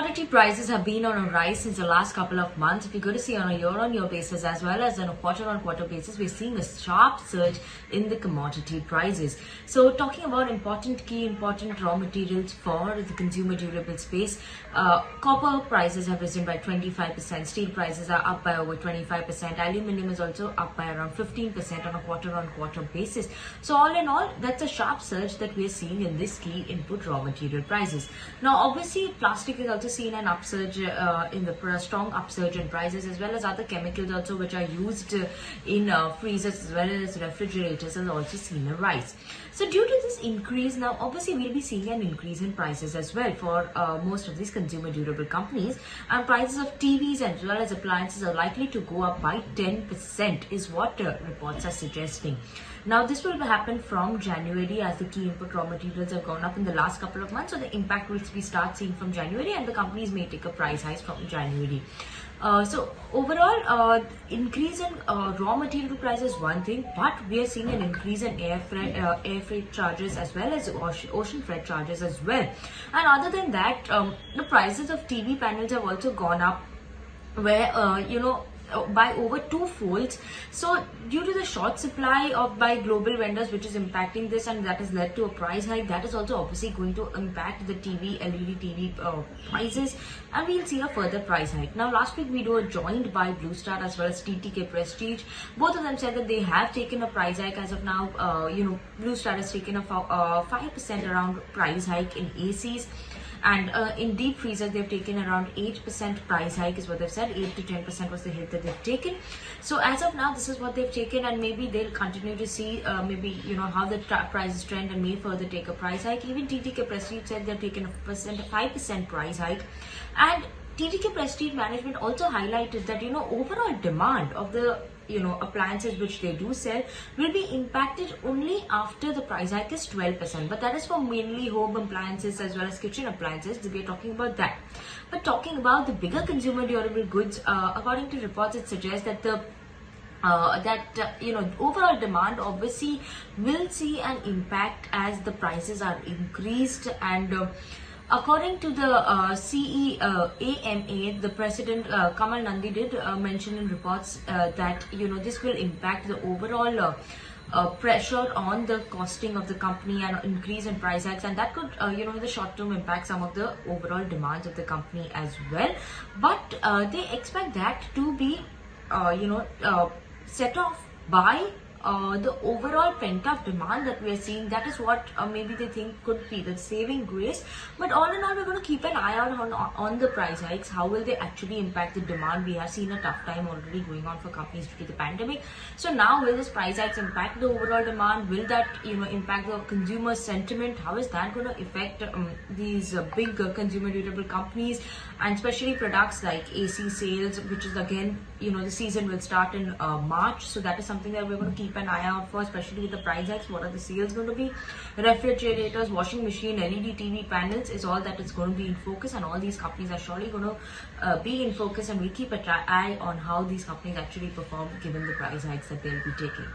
Commodity prices have been on a rise since the last couple of months. If you go to see on a year-on-year basis as well as on a quarter-on-quarter basis, we're seeing a sharp surge in the commodity prices. So talking about important raw materials for the consumer durable space, copper prices have risen by 25%, steel prices are up by over 25%, aluminium is also up by around 15% on a quarter-on-quarter basis. So all in all, that's a sharp surge that we're seeing in this key input raw material prices. Now obviously plastic is also seen an upsurge strong upsurge in prices, as well as other chemicals also which are used in freezers as well as refrigerators has also seen a rise. So due to this increase, now obviously we'll be seeing an increase in prices as well for most of these consumer durable companies, and prices of TVs as well as appliances are likely to go up by 10% is what reports are suggesting. Now this will happen from January, as the key input raw materials have gone up in the last couple of months, so the impact will be start seeing from January, and the companies may take a price hike from January. So overall, increase in raw material price is one thing, but we are seeing an increase in air freight charges as well as ocean freight charges as well. And other than that, the prices of TV panels have also gone up, where by over two-folds. So due to the short supply by global vendors, which is impacting this, and that has led to a price hike, that is also obviously going to impact the LED TV prices, and we'll see a further price hike. Now last week we were joined by Blue Star as well as TTK Prestige. Both of them said that they have taken a price hike as of now. Blue Star has taken a 5% around price hike in ACs. And in deep freezers, they've taken around 8% price hike is what they've said. 8 to 10% was the hit that they've taken. So as of now, this is what they've taken, and maybe they'll continue to see how the prices trend and may further take a price hike. Even TTK Prestige said they're taking a 5% price hike. And TTK Prestige management also highlighted that overall demand of the appliances which they do sell will be impacted only after the price hike is 12%, but that is for mainly home appliances as well as kitchen appliances. We're talking about that. But talking about the bigger consumer durable goods, according to reports, it suggests that the overall demand obviously will see an impact as the prices are increased. And according to the AMA, the president Kamal Nandi did mention in reports that this will impact the overall pressure on the costing of the company and increase in price hikes, and that could in the short term impact some of the overall demands of the company as well. But they expect that to be set off by the overall pent-up demand that we are seeing. That is what maybe they think could be the saving grace. But all in all, we're going to keep an eye out on the price hikes. How will they actually impact the demand? We have seen a tough time already going on for companies due to the pandemic. So now, will this price hikes impact the overall demand? Will that impact the consumer sentiment? How is that going to affect these big consumer durable companies, and especially products like AC sales, which is again the season will start in March. So that is something that we're going to keep an eye out for, especially with the price hikes. What are the sales going to be? Refrigerators, washing machine, LED TV panels is all that is going to be in focus, and all these companies are surely going to be in focus, and we keep an eye on how these companies actually perform given the price hikes that they'll be taking.